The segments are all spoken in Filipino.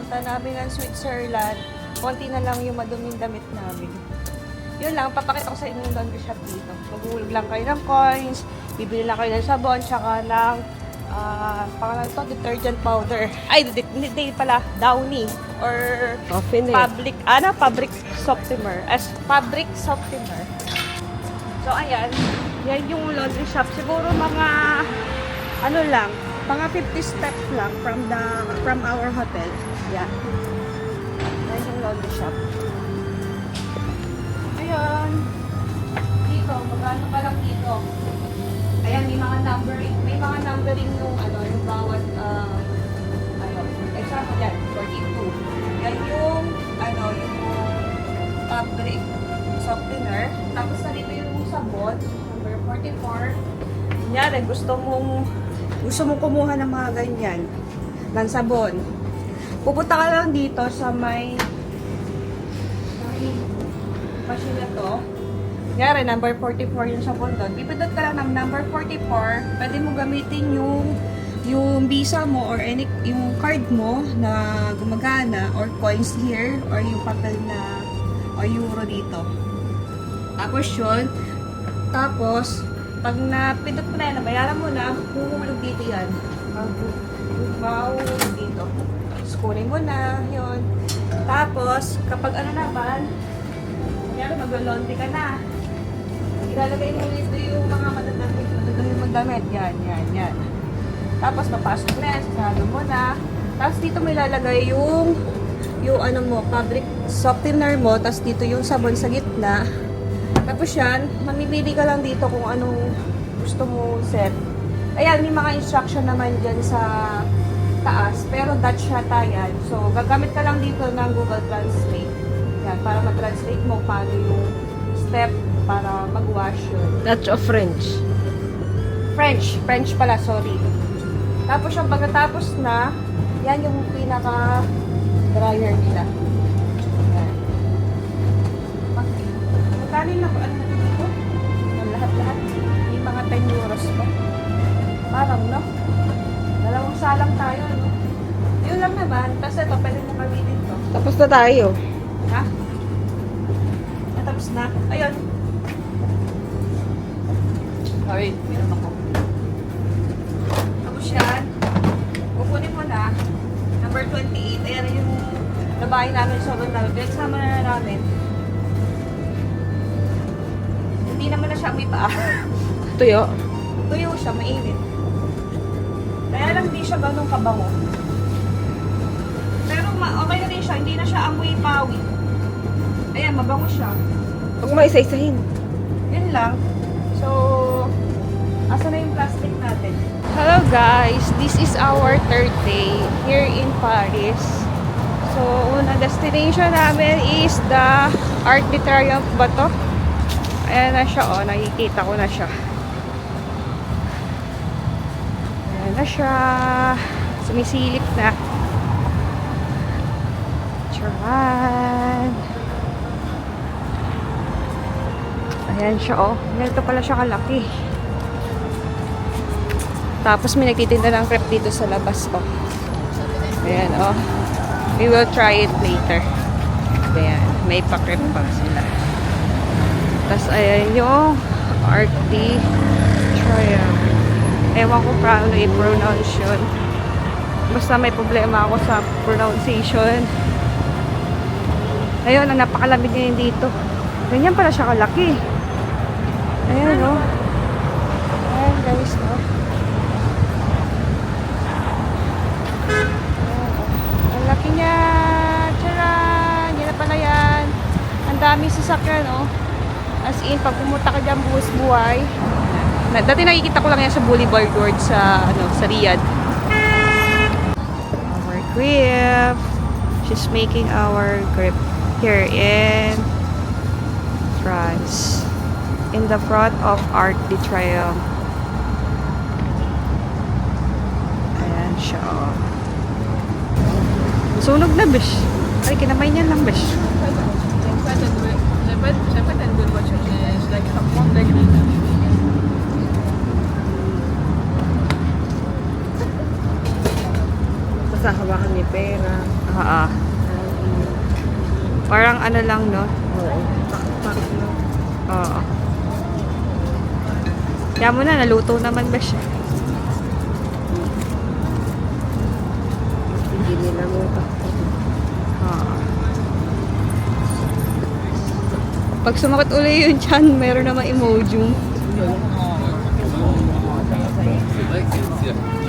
punta namin ng Switzerland, konti na lang yung maduming damit namin. Yun lang, papakita ko sa inyo yung laundry shop dito. Maghulog lang kayo ng coins, bibili lang kayo ng sabon, tsaka ng pangalan to, detergent powder. Ay, hindi pala, Downy. Or fabric softener. Fabric softener. So, ayan. Yan yung laundry shop. Siguro mga, mga 50 steps lang from our hotel. Yeah. Yan yung laundry shop. Ayan. Dito, magkano pa lang dito. Ayan, may mga numbering yung yung bawat example yan, 42. Yan yung yung fabric softener. Tapos narito yung sabon, number 44. Kunyari, gusto mong kumuha ng mga ganyan ng sabon. Pupunta ka lang dito sa may machine na to. Kunyari, number 44 yung sabon doon. Pipindot ka lang ng number 44. Pwede mo gamitin yung visa mo or yung card mo na gumagana or coins here or yung papel na or euro dito. Tapos yun. Tapos, pag napindot mo na yan, nabayaran mo na, huhulog dito yan. Huhulog dito. Kunin mo na, yun. Tapos, kapag naman, kunyari mag-laundry ka na. Ilalagay mo dito yung mga madadamit magdamit. Yan. Tapos, papasok na yan. Sasado mo na. Tapos, dito mo ilalagay yung fabric softener mo. Tapos, dito yung sabon sa gitna. Tapos yan, mamimili ka lang dito kung anong gusto mo set. Ayan, may mga instruction naman dyan sa taas. Pero Dutch yata yan. So, gagamit ka lang dito ng Google Translate. Yan, para ma-translate mo paano yung step para mag-wash yun. Dutch of French? French pala, sorry. Tapos yung pagkatapos na, yan yung pinaka-dryer nila. Yan. Magkano na po? Ano na dito? Yung lahat-lahat. May mga 10 euros pa. Parang, no? Dalawang salang tayo, no? Yun lang naman. Tapos ito, pwede mo gamitin to. Tapos na tayo. Ha? Natapos na. Ayun. Sorry, minum ako. Tapos yan. Kukunin mo na. Number 28. Ayan yung nabahay namin sa sobrang namin. Pinagsama na namin. Hindi naman na siya may paa. Tuyo. Tuyo siya, mainit. Kaya lang hindi siya ganun kabango. Pero okay na rin siya. Hindi na siya amoy pawi. Ayan, mabango siya. Huwag mo isa-isahin. Yun lang. So, asa na yung plastic natin? Hello guys! This is our third day here in Paris. So, unang destination namin is the Arc de Triomphe ba to? Ayan na siya, oh. Nakikita ko na siya. Ayan na siya. Sumisilip na. Charan! Ayan siya, oh. Ganito pala siya kalaki. Tapos may nagtitinda ng crepe dito sa labas, oh. Ayan, oh. We will try it later. Ayan, may pa-crepe pa sila. Tapos, ayan yung Arc de Triomphe. Ewan ko paano i-pronounce yun. Basta may problema ako sa pronunciation. Ayun, napakalamig niya yun dito. Ganyan pala siya kalaki. Ayan, no? Ayan, guys, no? Ang laki niya. Tcharan! Yan na pala yan. Ang dami sasakyan, no? As in, pag pumunta ka dyan buhos buhay. Dati nakikita ko lang yan sa Boulevard Road sa Riyadh. Our crepe. She's making our crepe here in France. In the front of Arc de Triomphe. Ayan siya. Sunog na, besh. Ay, kinamay niya lang, besh. Basta hawakan niya pera. Ah, parang ano lang, no? Oo. Bakit na? Oo. Kaya mo na, naluto naman ba siya? Hindi nila mo Oo. Pag sumakit uli yung chan, meron naman emoji.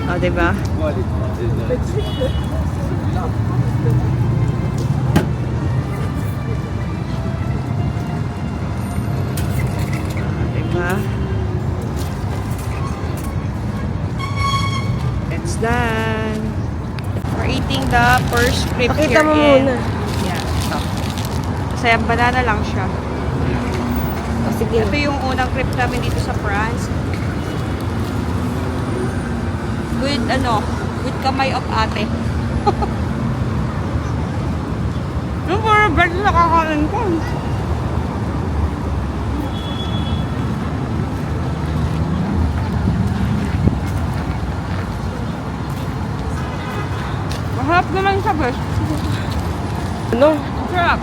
O, diba? Diba? It's done. We're eating the first crepe Pakita here mo in... muna. Yeah, stop. Kasi ang banana lang siya. Oh, sige. Ito yung unang crepe namin dito sa France. With with kamay of ate. Yung parang bread na kakain ko. Masarap naman siya, bes. Ano? Masarap.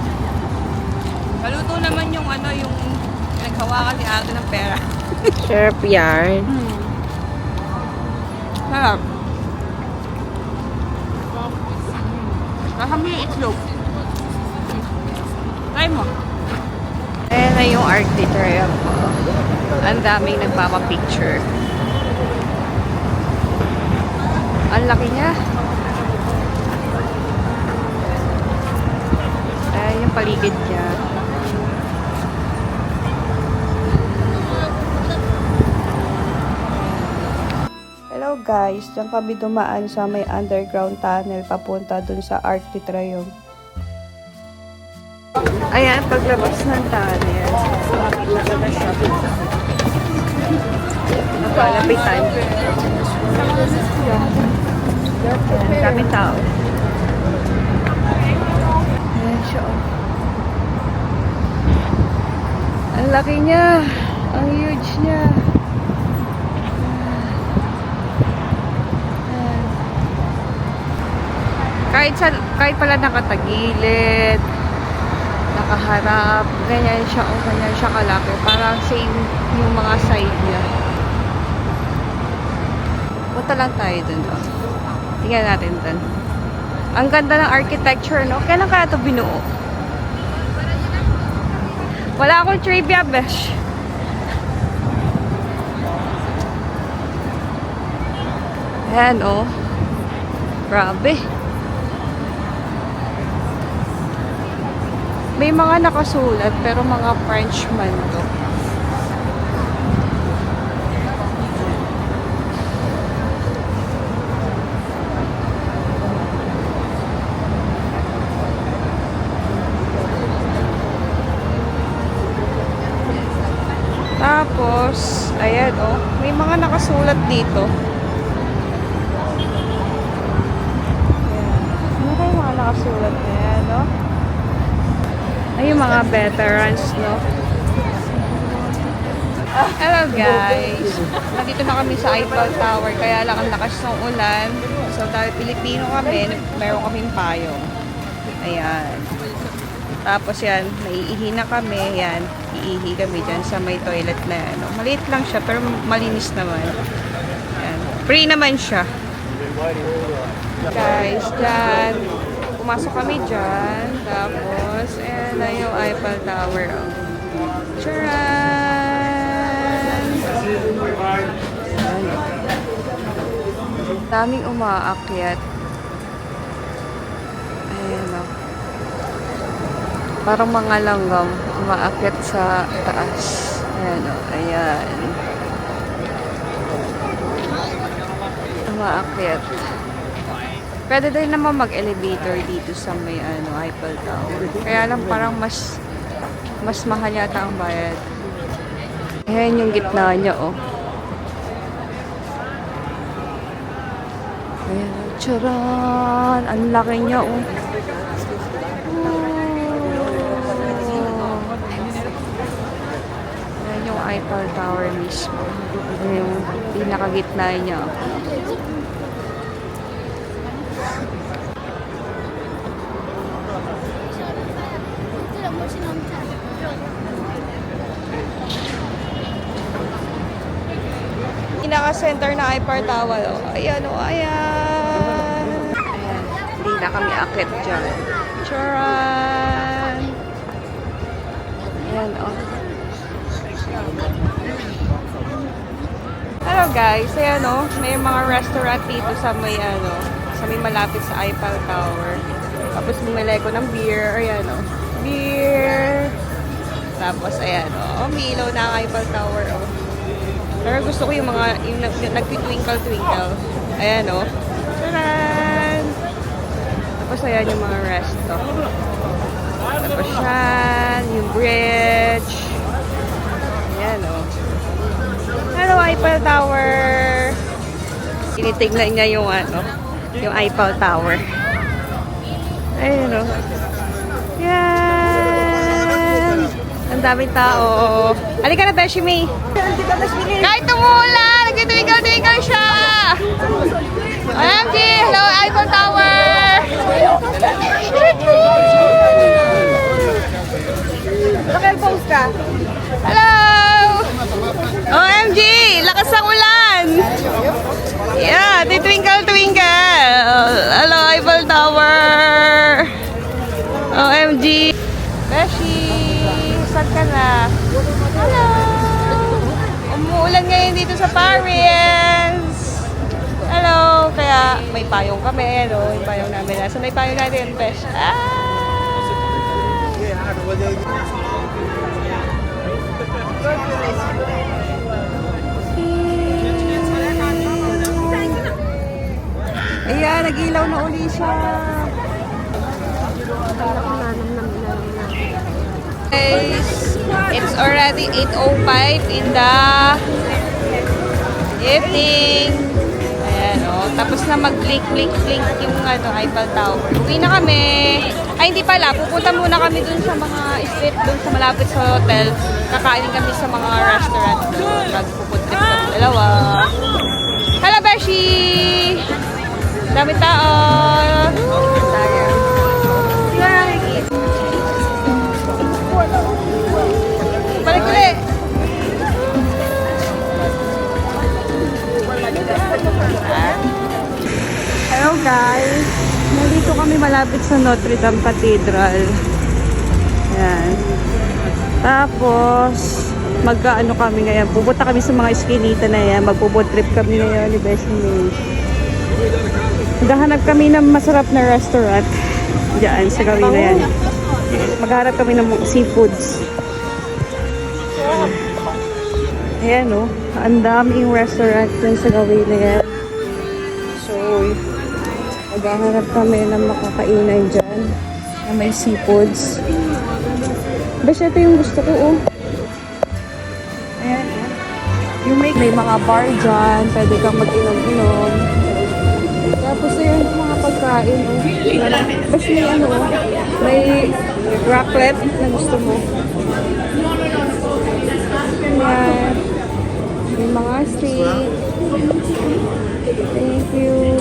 Kaluto naman yung yung naghawakan ni ate ng pera. Sharp yarn. Sarap. Kasama yung itlog. Try mo. Ayan na yung art teacher ko. Ang daming nagpapapicture. Ang laki niya. Ayan yung paligid niya. Hello guys, diyan kami dumaan sa may underground tunnel papunta dun sa Arc de Triomphe. Ayan, paglabas ng tunnel, makita ko na siya. Napalapitan. Ayan, daming tao. Ayan siya. Ang laki niya. Ang huge niya. Kahit pala nakatagilid, nakaharap, ganyan siya kalaki. Parang same yung mga side niya. Punta lang tayo dun. Oh. Tingnan natin dun. Ang ganda ng architecture, no? Kailan kaya ito binuo? Wala akong trivia, besh. Ayan, oh. Grabe. May mga nakasulat, pero mga Frenchman to. Tapos, ayan, oh. May mga nakasulat dito. Ayan. Ano kayo mga nakasulat na yan, no? Ay, yung mga veterans, no? Hello, guys! Nandito na kami sa Eiffel Tower, kaya lang ang lakas ng ulan. So, dahil Pilipino kami, meron kaming payong. Ayan. Tapos yan, naiihi na kami. Yan, iihi kami dyan sa may toilet na ano. Maliit lang siya, pero malinis naman. Yan. Free naman siya. Guys, dyan. Pumasok kami dyan. Tapos, ayan na yung Eiffel Tower. Charan! Ayan. Daming umaakyat. Ayan o. Parang mga langgam umaakyat sa taas. Ayan o. Ayan. Umaakyat. Pwede din naman mag-elevator dito sa may Eiffel Tower. Kaya lang parang mas mahal yata ang bayad. Ayan yung gitna niya, oh. Ayan, charan! Ang laki niya, oh. Ayan yung Eiffel Tower mismo. Ayan yung pinakagitna niya, oh. pinaka-center na Ipar Tower. Oh. Ayan, oh, ayan. Ayan, hindi na kami akit dyan. Charan! Ayan, oh. Hello guys, ayan oh, may mga restaurant dito sa may malapit sa Eiffel Tower. Tapos bumili ko ng beer, ayan oh, beer. Tapos ayan oh, umilaw na ang Eiffel Tower oh. Pero gusto ko yung mga, yung nagtitwinkle-twinkle. Ayan oh, taran! Tapos ayan yung mga resto. Tapos yan, yung bridge. Ayan oh. Hello, Eiffel Tower! Tinitignan niya yung yung Eiffel Tower. Ayun o. Yan! Ang daming tao. Halika na, Beshi May. Kahit tumulan, nagtitwinkle-twinkle siya! OMG! Hello, Eiffel Tower! Naka-post ka? Hello! OMG! Lakas ang ulan! Yeah, twinkle-twinkle! Hello, Eiffel Tower! OMG! Beshi! Saan ka na? Hello! Umuulan ngayon dito sa Paris! Hello! Kaya may payong kami, no? Yung payong namin. Nasa may payong natin, Besh. Ayan, nag-ilaw na uli siya. Guys, it's already 8:05 in the evening. Ayan, oh. Tapos na mag-blink yung Eiffel Tower. Uwi na kami. Ay, hindi pala. Pupunta muna kami dun sa mga street, dun sa malapit sa hotel. Kakain kami sa mga restaurant doon. Magpupuntrip kami dalawa. Hello, Beshi! Dami tao! Balik ulit! Hello guys! Nandito kami malapit sa Notre Dame Cathedral. Ayan. Tapos, mag-ano kami ngayon. Pupunta kami sa mga eskinita na yan. Magpo-boat trip kami ngayon ni Beshi May. Maghahanap kami ng masarap na restaurant diyan sa gawin na yan. Maghahanap kami ng seafoods. Ayan o, ang daming restaurant dyan sa gawin na yan. So, maghahanap kami ng makakainan dyan na may seafoods. Basta ito yung gusto ko oh. Ayan o. Yung may mga bar dyan, pwede kang mag-inom-inom. Tapos ayan yung mga pagkain. Basta may may raclette na gusto mo. Ayan. May mga street. Thank you.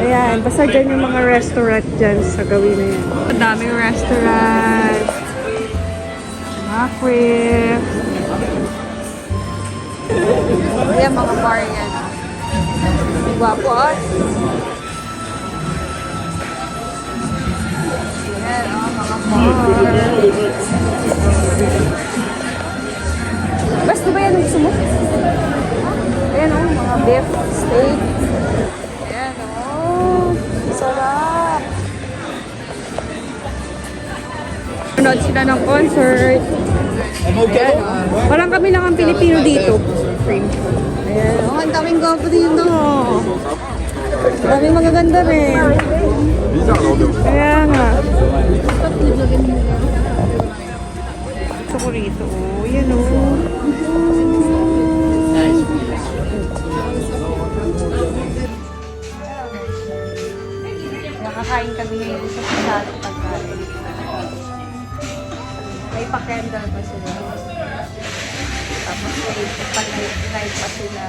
Ayan. Basta dyan yung mga restaurant dyan sa gawin na yan. Ang daming restaurant. Macrib. Ayan mga bar yan. Guwapo ah. Ayan oh, mga bar. Basta ba yan ang gusto mo? Ayan oh, mga beef, steak. Ayan oh, sarap. Nanood sila ng concert. Ayan oh. Parang kami lang ang Pilipino dito. Ayan oh, ang daming gwapo dito. Daming magaganda rin. Kaya nga. Gusto ko rito oh. Yan oh. Nakakain kami ngayon sa pasalang pagkain. May pa-candle pa sila. Tapos may pa-night pa sila.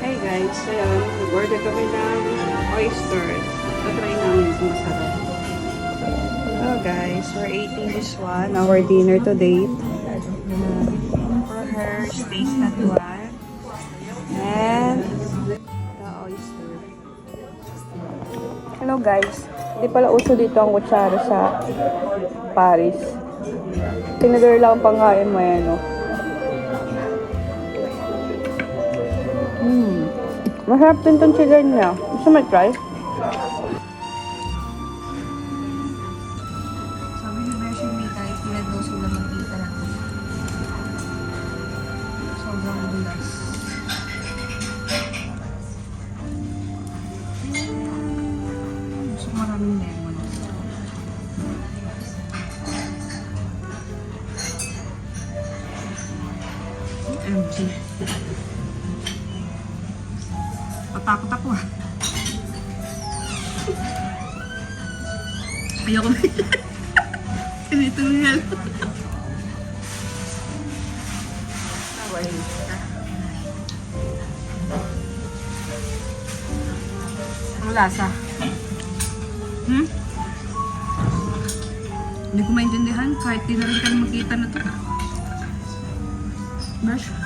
Hey guys, ayan. Nag-order kami ng oyster. Tatry namin kung masarap. Oh guys, we're eating this one. Our dinner today. For her, taste that one. ano guys, hindi pala uso dito ang kutsara sa Paris. Tinagir lang ang pangkain mo yan, no? Masarap din tong chicken niya. Gusto mo try? Sabi ni Beshi may kahit pinag daw sila magkita lang. Sobrang bulas. Gusto ko maraming lemon. MG. Patakot ako ah. Ayoko na. Ganito na yan. Ang lasa. Hindi ko maintindihan kahit di na rin kami makita na to. Besh.